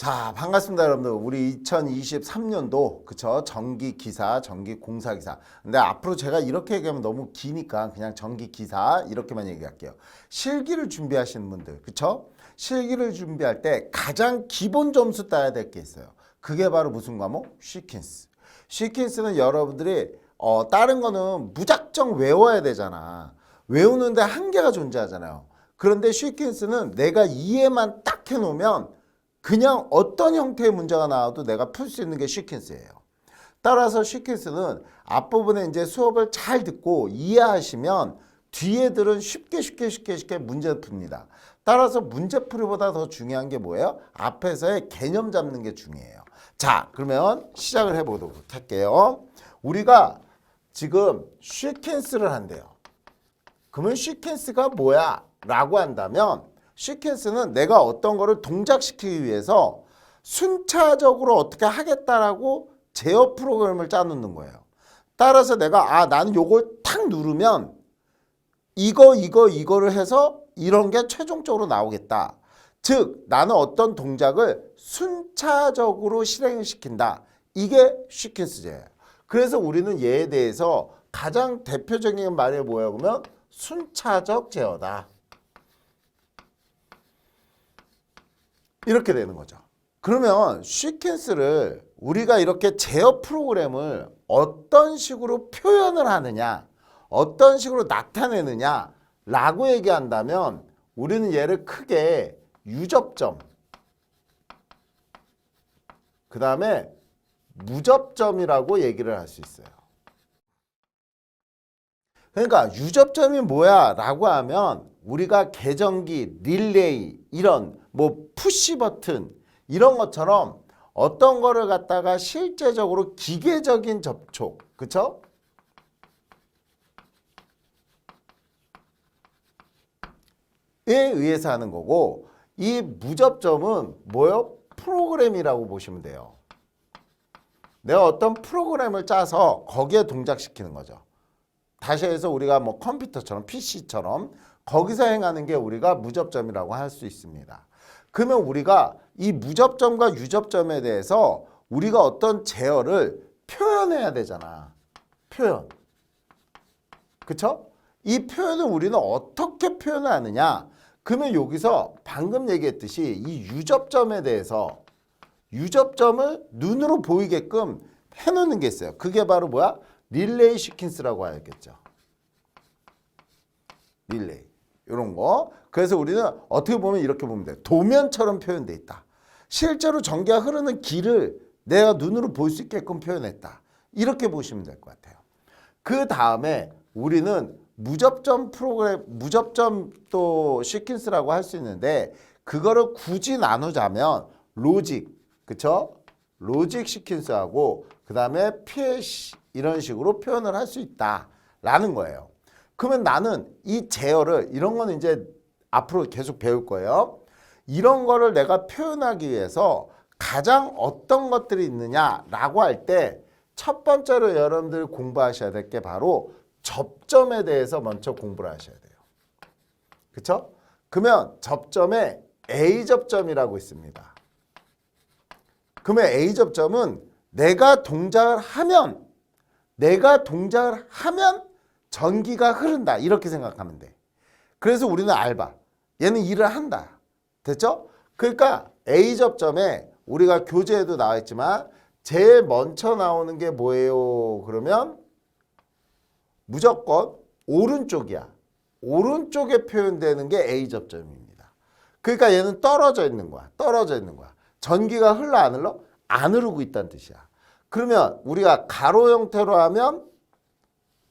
자, 반갑습니다, 여러분들. 우리 2023년도, 그쵸? 전기기사, 전기공사기사. 근데 앞으로 제가 이렇게 얘기하면 너무 기니까 그냥 전기기사, 이렇게만 얘기할게요. 실기를 준비하시는 분들, 그쵸? 실기를 준비할 때 가장 기본 점수 따야 될 게 있어요. 그게 바로 무슨 과목? 시퀀스. 시퀀스는 여러분들이, 다른 거는 무작정 외워야 되잖아. 외우는데 한계가 존재하잖아요. 그런데 시퀀스는 내가 이해만 딱 해놓으면 그냥 어떤 형태의 문제가 나와도 내가 풀 수 있는 게 시퀀스예요. 따라서 시퀀스는 앞부분에 이제 수업을 잘 듣고 이해하시면 뒤에들은 쉽게 문제 풉니다. 따라서 문제풀이보다 더 중요한 게 뭐예요? 앞에서의 개념 잡는 게 중요해요. 자, 그러면 시작을 해보도록 할게요. 우리가 지금 시퀀스를 한대요. 그러면 시퀀스가 뭐야? 라고 한다면 시퀀스는 내가 어떤 거를 동작시키기 위해서 순차적으로 어떻게 하겠다라고 제어 프로그램을 짜놓는 거예요. 따라서 내가 나는 요걸 탁 누르면 이거를 해서 이런 게 최종적으로 나오겠다. 즉 나는 어떤 동작을 순차적으로 실행을 시킨다. 이게 시퀀스제예요. 그래서 우리는 얘에 대해서 가장 대표적인 말이 뭐예요? 그러면 순차적 제어다. 이렇게 되는 거죠. 그러면 시퀀스를 우리가 이렇게 제어 프로그램을 어떤 식으로 표현을 하느냐, 어떤 식으로 나타내느냐 라고 얘기한다면 우리는 얘를 크게 유접점, 그 다음에 무접점이라고 얘기를 할 수 있어요. 그러니까 유접점이 뭐야 라고 하면 우리가 계정기, 릴레이 이런 푸시 버튼 이런 것처럼 어떤 거를 갖다가 실제적으로 기계적인 접촉, 그쵸? 에 의해서 하는 거고 이 무접점은 뭐요? 프로그램이라고 보시면 돼요. 내가 어떤 프로그램을 짜서 거기에 동작시키는 거죠. 다시 해서 우리가 컴퓨터처럼 PC처럼 거기서 행하는 게 우리가 무접점이라고 할 수 있습니다. 그러면 우리가 이 무접점과 유접점에 대해서 우리가 어떤 제어를 표현해야 되잖아. 표현. 그쵸? 이 표현을 우리는 어떻게 표현하느냐? 그러면 여기서 방금 얘기했듯이 이 유접점에 대해서 유접점을 눈으로 보이게끔 해놓는 게 있어요. 그게 바로 뭐야? 릴레이 시퀀스라고 하겠죠. 릴레이. 이런 거. 그래서 우리는 어떻게 보면 이렇게 보면 돼. 도면처럼 표현돼 있다. 실제로 전기가 흐르는 길을 내가 눈으로 볼 수 있게끔 표현했다. 이렇게 보시면 될 것 같아요. 그 다음에 우리는 무접점 프로그램, 무접점 또 시퀀스라고 할 수 있는데 그거를 굳이 나누자면 로직, 그쵸? 로직 시퀀스하고 그 다음에 PLC 이런 식으로 표현을 할 수 있다라는 거예요. 그러면 나는 이 제어를 이런 거는 이제 앞으로 계속 배울 거예요. 이런 거를 내가 표현하기 위해서 가장 어떤 것들이 있느냐라고 할 때 첫 번째로 여러분들 공부하셔야 될 게 바로 접점에 대해서 먼저 공부를 하셔야 돼요. 그렇죠? 그러면 접점에 A접점이라고 있습니다. 그러면 A접점은 내가 동작을 하면 전기가 흐른다. 이렇게 생각하면 돼. 그래서 우리는 알바. 얘는 일을 한다. 됐죠? 그러니까 A접점에 우리가 교재에도 나와 있지만 제일 먼저 나오는 게 뭐예요? 그러면 무조건 오른쪽이야. 오른쪽에 표현되는 게 A접점입니다. 그러니까 얘는 떨어져 있는 거야. 떨어져 있는 거야. 전기가 흘러 안 흘러? 안 흐르고 있다는 뜻이야. 그러면 우리가 가로 형태로 하면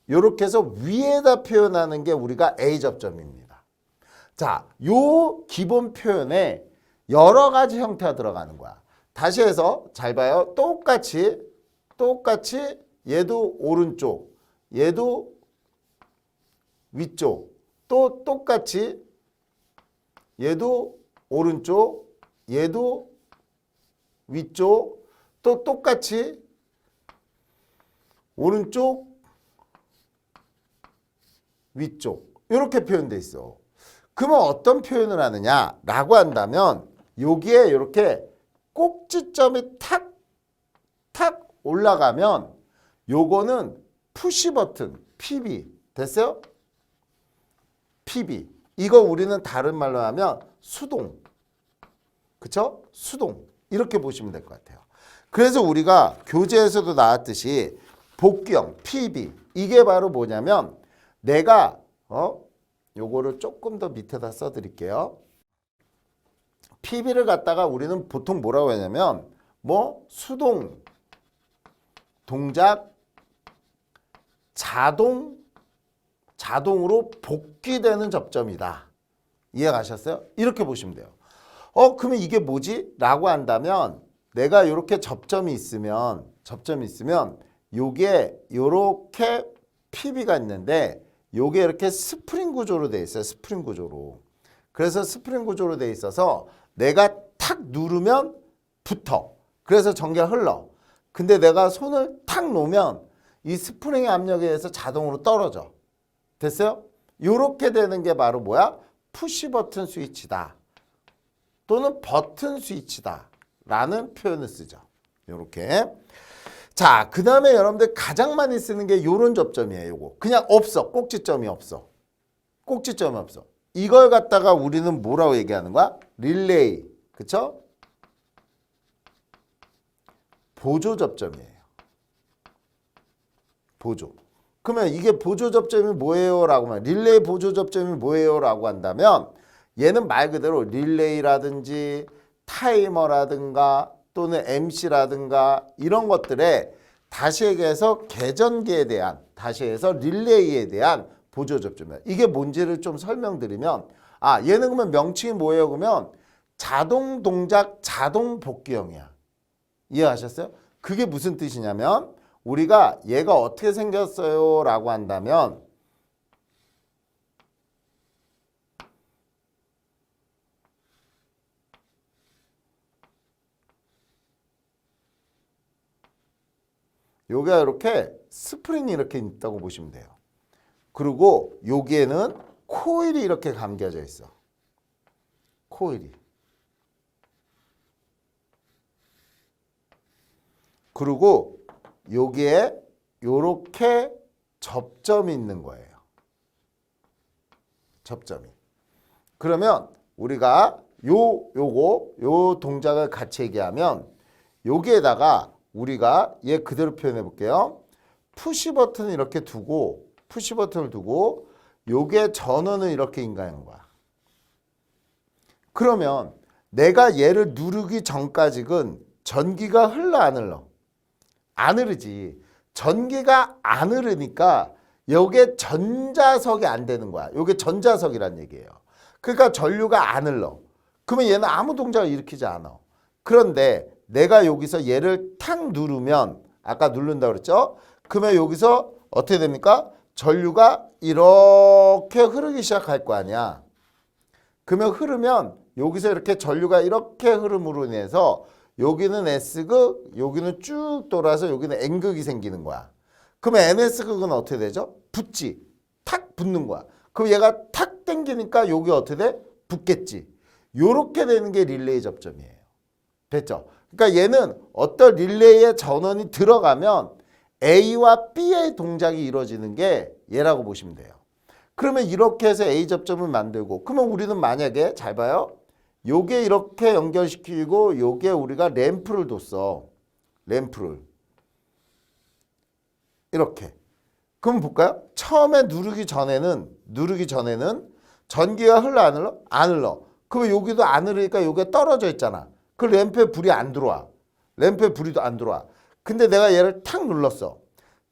이렇게 해서 위에다 표현하는 게 우리가 A접점입니다. 자, 요 기본 표현에 여러 가지 형태가 들어가는 거야. 다시 해서 잘 봐요. 똑같이 얘도 오른쪽, 얘도 위쪽, 또 똑같이 얘도 오른쪽, 얘도 위쪽, 또 똑같이 오른쪽, 위쪽 이렇게 표현돼 있어. 그러면 어떤 표현을 하느냐라고 한다면 여기에 이렇게 꼭지점이 탁 올라가면 요거는 푸시 버튼 PB 됐어요? PB 이거 우리는 다른 말로 하면 수동 그쵸? 수동 이렇게 보시면 될 것 같아요. 그래서 우리가 교재에서도 나왔듯이 복귀형 PB 이게 바로 뭐냐면 내가 요거를 조금 더 밑에다 써드릴게요. PB를 갖다가 우리는 보통 뭐라고 하냐면 뭐 수동 동작 자동으로 복귀되는 접점이다. 이해가셨어요? 이렇게 보시면 돼요. 그러면 이게 뭐지? 라고 한다면 내가 이렇게 접점이 있으면 요게 요렇게 PB가 있는데 요게 이렇게 스프링 구조로 돼 있어요. 스프링 구조로. 그래서 스프링 구조로 돼 있어서 내가 탁 누르면 붙어. 그래서 전기가 흘러. 근데 내가 손을 탁 놓으면 이 스프링의 압력에 의해서 자동으로 떨어져. 됐어요? 요렇게 되는 게 바로 뭐야? 푸시 버튼 스위치다. 또는 버튼 스위치다. 라는 표현을 쓰죠. 요렇게. 자, 그 다음에 여러분들 가장 많이 쓰는 게 요런 접점이에요. 요거. 그냥 없어. 꼭지점이 없어. 꼭지점이 없어. 이걸 갖다가 우리는 뭐라고 얘기하는 거야? 릴레이. 그쵸? 보조 접점이에요. 보조. 그러면 이게 보조 접점이 뭐예요? 라고 하면 릴레이 보조 접점이 뭐예요? 라고 한다면 얘는 말 그대로 릴레이라든지 타이머라든가 또는 MC라든가 이런 것들에 다시 얘기해서 계전기에 대한 다시 해서 릴레이에 대한 보조 접점이에요. 이게 뭔지를 좀 설명드리면 얘는 그러면 명칭이 뭐예요? 그러면 자동 동작 자동 복귀형이야. 이해하셨어요? 그게 무슨 뜻이냐면 우리가 얘가 어떻게 생겼어요? 라고 한다면 요게 이렇게 스프링이 이렇게 있다고 보시면 돼요. 그리고 여기에는 코일이 이렇게 감겨져 있어. 코일이. 그리고 여기에 요렇게 접점이 있는 거예요. 접점이. 그러면 우리가 요 동작을 같이 얘기하면 여기에다가 우리가 얘 그대로 표현해 볼게요. 푸시 버튼을 이렇게 두고 푸시 버튼을 두고 요게 전원을 이렇게 인가하는 거야. 그러면 내가 얘를 누르기 전까지는 전기가 흘러 안 흘러? 안 흐르지. 전기가 안 흐르니까 요게 전자석이 안 되는 거야. 요게 전자석이란 얘기예요. 그러니까 전류가 안 흘러. 그러면 얘는 아무 동작을 일으키지 않아. 그런데 내가 여기서 얘를 탁 누르면 아까 누른다고 그랬죠? 그러면 여기서 어떻게 됩니까? 전류가 이렇게 흐르기 시작할 거 아니야. 그러면 흐르면 여기서 이렇게 전류가 이렇게 흐름으로 인해서 여기는 S극, 여기는 쭉 돌아서 여기는 N극이 생기는 거야. 그러면 NS극은 어떻게 되죠? 붙지. 탁 붙는 거야. 그럼 얘가 탁 당기니까 여기 어떻게 돼? 붙겠지. 요렇게 되는 게 릴레이 접점이에요. 됐죠? 그러니까 얘는 어떤 릴레이의 전원이 들어가면 A와 B의 동작이 이루어지는 게 얘라고 보시면 돼요. 그러면 이렇게 해서 A 접점을 만들고 그러면 우리는 만약에 잘 봐요. 요게 이렇게 연결시키고 요게 우리가 램프를 뒀어. 램프를. 이렇게. 그럼 볼까요? 처음에 누르기 전에는 전기가 흘러 안 흘러? 안 흘러. 그러면 여기도 안 흐르니까 요게 떨어져 있잖아. 그 램프에 불이 안 들어와. 램프에 불이 안 들어와. 근데 내가 얘를 탁 눌렀어.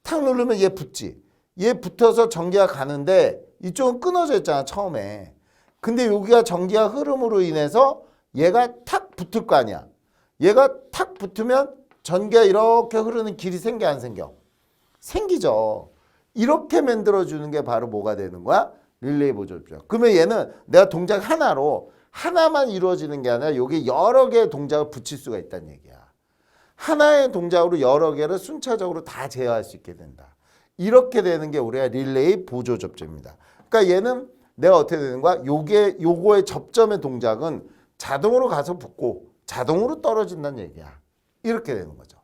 탁 누르면 얘 붙지. 얘 붙어서 전기가 가는데 이쪽은 끊어져 있잖아 처음에. 근데 여기가 전기가 흐름으로 인해서 얘가 탁 붙을 거 아니야. 얘가 탁 붙으면 전기가 이렇게 흐르는 길이 생겨 안 생겨? 생기죠. 이렇게 만들어주는 게 바로 뭐가 되는 거야? 릴레이 보조죠. 그러면 얘는 내가 동작 하나만 이루어지는 게 아니라 여기 여러 개의 동작을 붙일 수가 있다는 얘기야. 하나의 동작으로 여러 개를 순차적으로 다 제어할 수 있게 된다. 이렇게 되는 게 우리가 릴레이 보조 접점입니다. 그러니까 얘는 내가 어떻게 되는 거야? 요거의 접점의 동작은 자동으로 가서 붙고 자동으로 떨어진다는 얘기야. 이렇게 되는 거죠.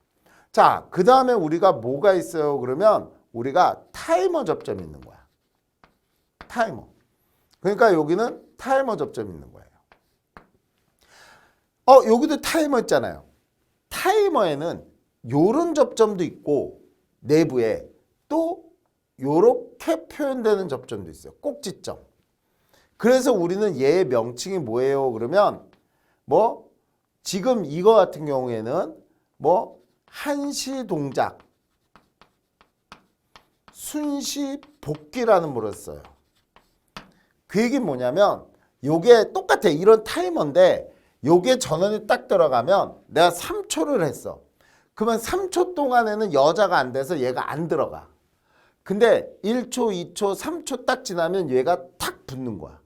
자, 그 다음에 우리가 뭐가 있어요? 그러면 우리가 타이머 접점이 있는 거야. 타이머. 그러니까 여기는 타이머 접점이 있는 거예요. 여기도 타이머 있잖아요. 타이머에는 요런 접점도 있고 내부에 또 요렇게 표현되는 접점도 있어요. 꼭지점. 그래서 우리는 얘의 명칭이 뭐예요? 그러면 뭐 지금 이거 같은 경우에는 뭐 한시 동작, 순시 복귀라는 말을 써요. 그 얘기는 뭐냐면 요게 똑같아. 이런 타이머인데 요게 전원이 딱 들어가면 내가 3초를 했어. 그러면 3초 동안에는 여자가 안 돼서 얘가 안 들어가. 근데 1초, 2초, 3초 딱 지나면 얘가 탁 붙는 거야.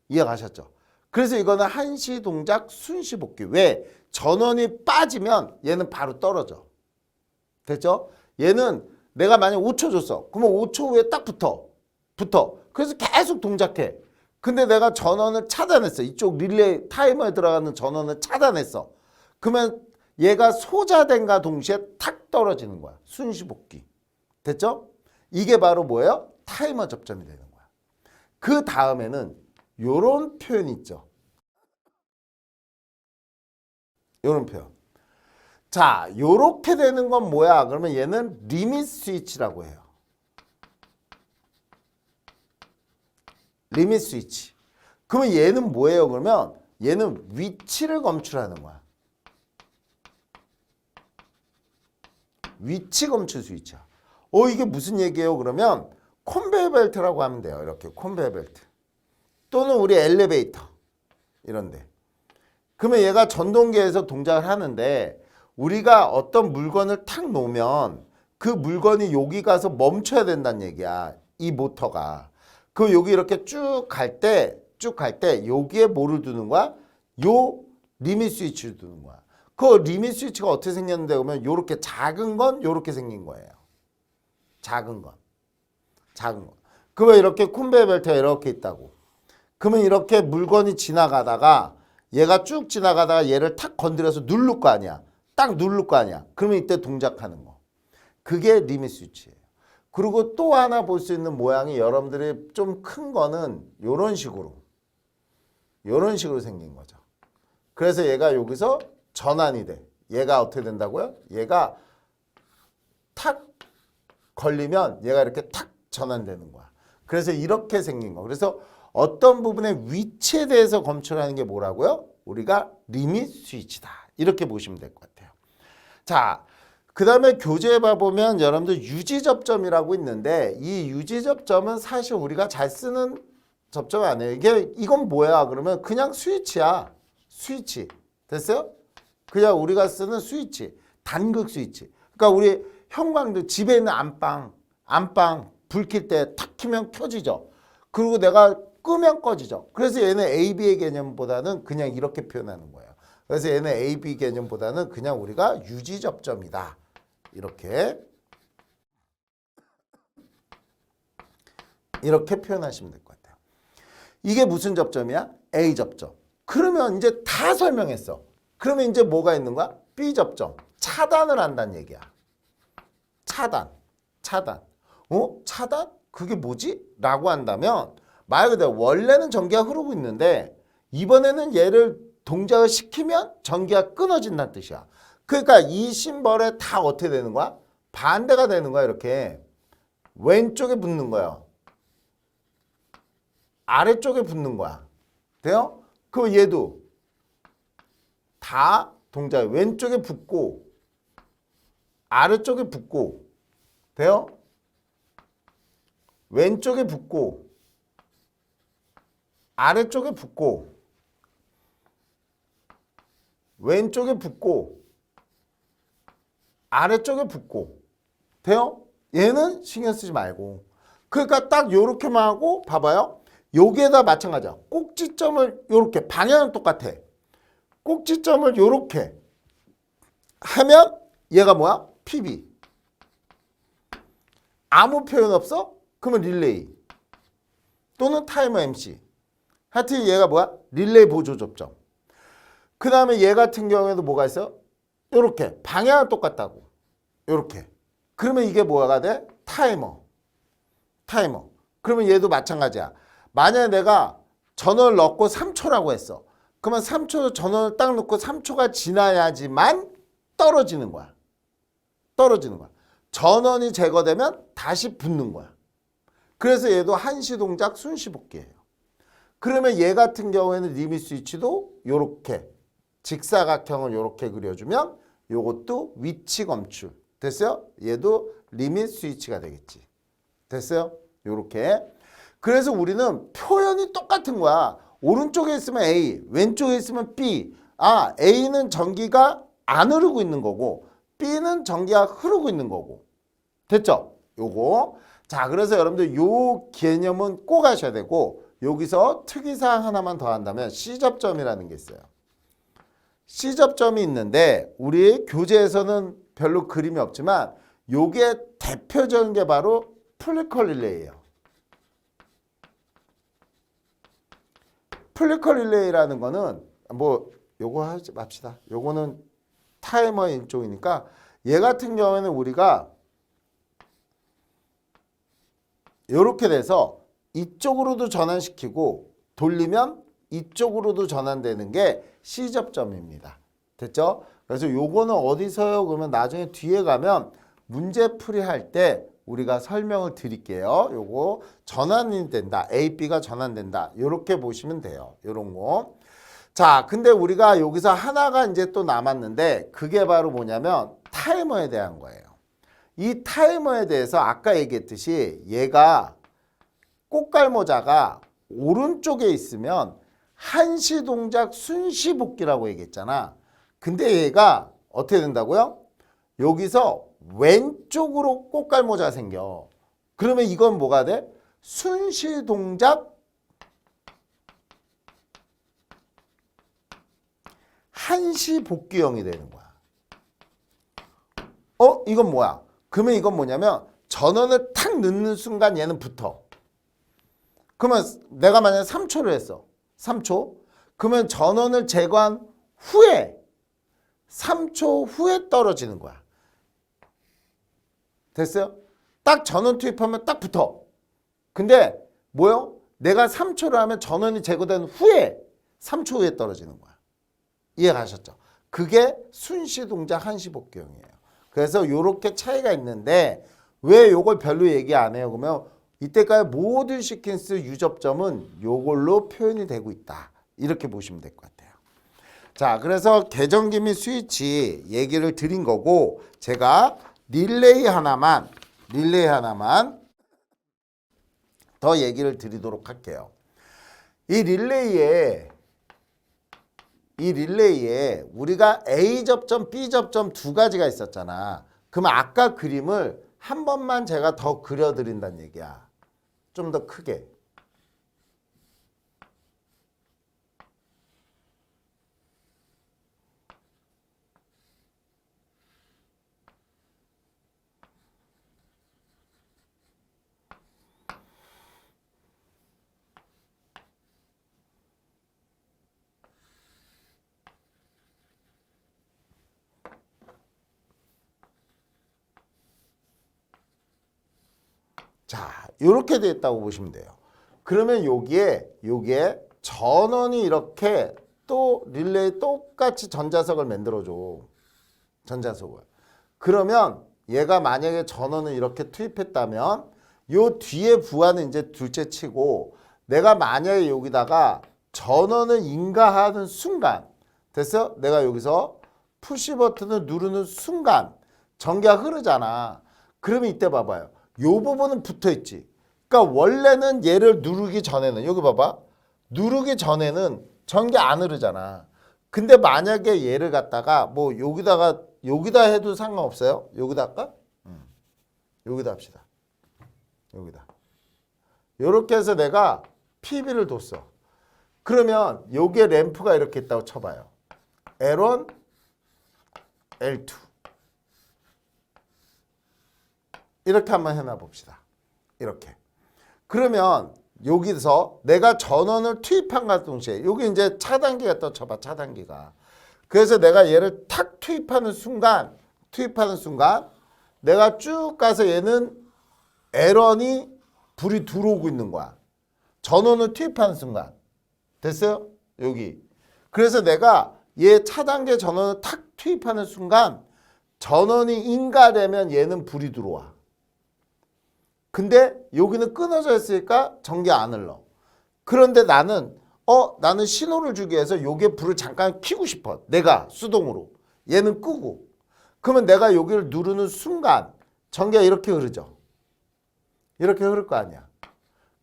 이해가셨죠? 그래서 이거는 한시 동작 순시 복귀. 왜? 전원이 빠지면 얘는 바로 떨어져. 됐죠? 얘는 내가 만약 5초 줬어. 그러면 5초 후에 딱 붙어. 그래서 계속 동작해. 근데 내가 전원을 차단했어. 이쪽 릴레이 타이머에 들어가는 전원을 차단했어. 그러면 얘가 소자된과 동시에 탁 떨어지는 거야. 순시 복귀. 됐죠? 이게 바로 뭐예요? 타이머 접점이 되는 거야. 그 다음에는 요런 표현이 있죠. 요런 표현. 자, 요렇게 되는 건 뭐야? 그러면 얘는 리밋 스위치라고 해요. 리밋 스위치. 그러면 얘는 뭐예요? 그러면 얘는 위치를 검출하는 거야. 위치 검출 스위치야. 이게 무슨 얘기예요? 그러면 컨베이어 벨트라고 하면 돼요. 이렇게 컨베이어 벨트. 또는 우리 엘리베이터 이런데. 그러면 얘가 전동기에서 동작을 하는데 우리가 어떤 물건을 탁 놓으면 그 물건이 여기 가서 멈춰야 된다는 얘기야. 이 모터가. 그 여기 이렇게 쭉 갈 때 여기에 뭐를 두는 거야? 요 리밋 스위치를 두는 거야. 그 리밋 스위치가 어떻게 생겼는데 그러면 요렇게 작은 건 요렇게 생긴 거예요. 작은 건. 그러면 이렇게 컨베이어 벨트가 이렇게 있다고. 그러면 이렇게 물건이 지나가다가 얘가 쭉 지나가다가 얘를 탁 건드려서 누를 거 아니야. 딱 누를 거 아니야. 그러면 이때 동작하는 거. 그게 리밋 스위치예요. 그리고 또 하나 볼 수 있는 모양이 여러분들이 좀 큰 거는 요런 식으로 생긴 거죠. 그래서 얘가 여기서 전환이 돼. 얘가 어떻게 된다고요? 얘가 탁 걸리면 얘가 이렇게 탁 전환되는 거야. 그래서 이렇게 생긴 거. 그래서 어떤 부분의 위치에 대해서 검출하는 게 뭐라고요? 우리가 리밋 스위치다. 이렇게 보시면 될 것 같아요. 자, 그 다음에 교재에 봐보면 여러분들 유지접점이라고 있는데 이 유지접점은 사실 우리가 잘 쓰는 접점 아니에요. 이건 뭐야? 그러면 그냥 스위치야. 스위치. 됐어요? 그냥 우리가 쓰는 스위치. 단극 스위치. 그러니까 우리 형광등 집에 있는 안방 불 켤 때 탁 켜면 켜지죠. 그리고 내가 끄면 꺼지죠. 그래서 얘는 AB의 개념보다는 그냥 이렇게 표현하는 거예요. 그래서 얘는 AB 개념보다는 그냥 우리가 유지접점이다. 이렇게 표현하시면 될 것 같아요. 이게 무슨 접점이야? A 접점. 그러면 이제 다 설명했어. 그러면 이제 뭐가 있는 거야? B 접점. 차단을 한다는 얘기야. 차단. 차단? 그게 뭐지? 라고 한다면 말 그대로 원래는 전기가 흐르고 있는데 이번에는 얘를 동작을 시키면 전기가 끊어진다는 뜻이야. 그러니까 이 심벌에 다 어떻게 되는 거야? 반대가 되는 거야. 이렇게 왼쪽에 붙는 거야. 아래쪽에 붙는 거야. 돼요? 그럼 얘도 다 동작 왼쪽에 붙고 아래쪽에 붙고 돼요? 왼쪽에 붙고 아래쪽에 붙고 왼쪽에 붙고 아래쪽에 붙고 돼요? 얘는 신경 쓰지 말고 그러니까 딱 요렇게만 하고 봐봐요. 여기에다 마찬가지야. 꼭지점을 요렇게 방향은 똑같아. 꼭지점을 요렇게 하면 얘가 뭐야? PB. 아무 표현 없어? 그러면 릴레이 또는 타이머 MC. 하여튼 얘가 뭐야? 릴레이 보조 접점. 그 다음에 얘 같은 경우에도 뭐가 있어요? 요렇게 방향은 똑같다고. 요렇게. 그러면 이게 뭐가 돼? 타이머. 그러면 얘도 마찬가지야. 만약에 내가 전원을 넣고 3초라고 했어. 그러면 3초 전원을 딱 넣고 3초가 지나야지만 떨어지는 거야. 전원이 제거되면 다시 붙는 거야. 그래서 얘도 한시 동작 순시 복귀예요. 그러면 얘 같은 경우에는 리밋 스위치도 요렇게 직사각형을 요렇게 그려주면 요것도 위치 검출. 됐어요? 얘도 리밋 스위치가 되겠지. 됐어요? 요렇게. 그래서 우리는 표현이 똑같은 거야. 오른쪽에 있으면 A, 왼쪽에 있으면 B. A는 전기가 안 흐르고 있는 거고 B는 전기가 흐르고 있는 거고. 됐죠? 요거. 자, 그래서 여러분들 요 개념은 꼭 하셔야 되고 여기서 특이사항 하나만 더 한다면 C접점이라는 게 있어요. C접점이 있는데 우리 교재에서는 별로 그림이 없지만 요게 대표적인 게 바로 플리커 릴레이예요. 플리커 릴레이라는 거는 뭐 요거 하지 맙시다. 요거는 타이머 일종이니까 얘 같은 경우에는 우리가 요렇게 돼서 이쪽으로도 전환시키고 돌리면 이쪽으로도 전환되는 게 C접점입니다. 됐죠? 그래서 요거는 어디서요? 그러면 나중에 뒤에 가면 문제풀이 할 때 우리가 설명을 드릴게요. 요거 전환이 된다. A, B가 전환된다. 요렇게 보시면 돼요. 요런 거. 자, 근데 우리가 여기서 하나가 이제 또 남았는데 그게 바로 뭐냐면 타이머에 대한 거예요. 이 타이머에 대해서 아까 얘기했듯이 얘가 꽃갈모자가 오른쪽에 있으면 한시 동작 순시 복귀라고 얘기했잖아. 근데 얘가 어떻게 된다고요? 여기서 왼쪽으로 꽃갈모자가 생겨. 그러면 이건 뭐가 돼? 순시 동작 한시 복귀형이 되는 거야. 이건 뭐야? 그러면 이건 뭐냐면 전원을 탁 넣는 순간 얘는 붙어. 그러면 내가 만약에 3초를 했어. 3초. 그러면 전원을 제거한 후에 3초 후에 떨어지는 거야. 됐어요? 딱 전원 투입하면 딱 붙어. 근데 뭐요? 내가 3초를 하면 전원이 제거된 후에 3초 후에 떨어지는 거야. 이해가셨죠? 그게 순시 동작 한시 복귀형이에요. 그래서 요렇게 차이가 있는데 왜 요걸 별로 얘기 안 해요? 그러면 이때까지 모든 시퀀스 유접점은 요걸로 표현이 되고 있다. 이렇게 보시면 될 것 같아요. 자, 그래서 계정기 및 스위치 얘기를 드린 거고 제가 릴레이 하나만 더 얘기를 드리도록 할게요. 이 릴레이에 우리가 A 접점, B 접점 두 가지가 있었잖아. 그럼 아까 그림을 한 번만 제가 더 그려드린다는 얘기야. 좀 더 크게. 자, 이렇게 됐다고 보시면 돼요. 그러면 요게 전원이 이렇게 또 릴레이 똑같이 전자석을 만들어줘. 전자석을. 그러면 얘가 만약에 전원을 이렇게 투입했다면 요 뒤에 부하는 이제 둘째 치고 내가 만약에 여기다가 전원을 인가하는 순간 됐어? 내가 여기서 푸시 버튼을 누르는 순간 전기가 흐르잖아. 그러면 이때 봐봐요. 요 부분은 붙어 있지. 그러니까 원래는 얘를 누르기 전에는 여기 봐봐. 누르기 전에는 전기 안 흐르잖아. 근데 만약에 얘를 갖다가 뭐 여기다 해도 상관없어요. 여기다 할까? 여기다 합시다. 여기다. 요렇게 해서 내가 PB를 뒀어. 그러면 여기에 램프가 이렇게 있다고 쳐봐요. L1, L2. 이렇게 한번 해놔 봅시다. 이렇게. 그러면 여기서 내가 전원을 투입한 것 동시에 여기 이제 차단기가 또 쳐봐. 차단기가. 그래서 내가 얘를 탁 투입하는 순간 내가 쭉 가서 얘는 L1이 불이 들어오고 있는 거야. 전원을 투입하는 순간. 됐어요? 여기. 그래서 내가 얘 차단계 전원을 탁 투입하는 순간 전원이 인가되면 얘는 불이 들어와. 근데 여기는 끊어져 있으니까 전기 안 흘러. 그런데 나는 신호를 주기 위해서 여기에 불을 잠깐 켜고 싶어. 내가 수동으로. 얘는 끄고. 그러면 내가 여기를 누르는 순간 전기가 이렇게 흐르죠. 이렇게 흐를 거 아니야.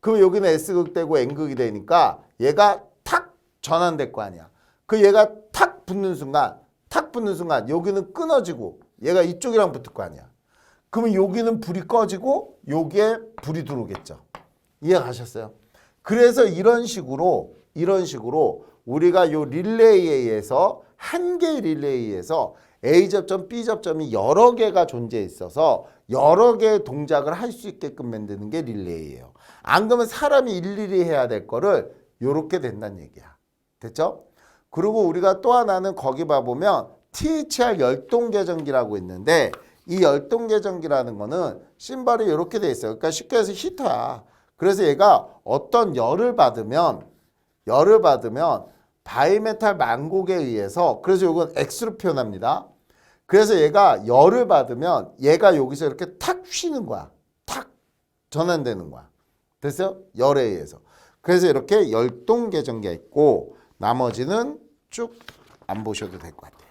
그럼 여기는 S극 되고 N극이 되니까 얘가 탁 전환될 거 아니야. 그 얘가 탁 붙는 순간 여기는 끊어지고 얘가 이쪽이랑 붙을 거 아니야. 그러면 여기는 불이 꺼지고 여기에 불이 들어오겠죠. 이해 가셨어요? 그래서 이런 식으로 우리가 요 릴레이에 의해서 한 개의 릴레이에서 A 접점, B 접점이 여러 개가 존재해 있어서 여러 개의 동작을 할 수 있게끔 만드는 게 릴레이예요. 안 그러면 사람이 일일이 해야 될 거를 요렇게 된다는 얘기야. 됐죠? 그리고 우리가 또 하나는 거기 봐보면 THR 열동계전기라고 있는데 이 열동계전기라는 거는 심벌이 이렇게 돼 있어요. 그러니까 쉽게 해서 히터야. 그래서 얘가 어떤 열을 받으면 바이메탈 만곡에 의해서, 그래서 이건 X로 표현합니다. 그래서 얘가 열을 받으면 얘가 여기서 이렇게 탁 휘는 거야. 탁 전환되는 거야. 됐어요? 열에 의해서. 그래서 이렇게 열동계전기가 있고 나머지는 쭉 안 보셔도 될 것 같아요.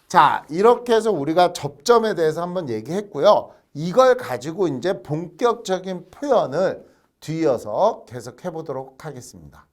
자, 이렇게 해서 우리가 접점에 대해서 한번 얘기했고요. 이걸 가지고 이제 본격적인 표현을 뒤이어서 계속 해보도록 하겠습니다.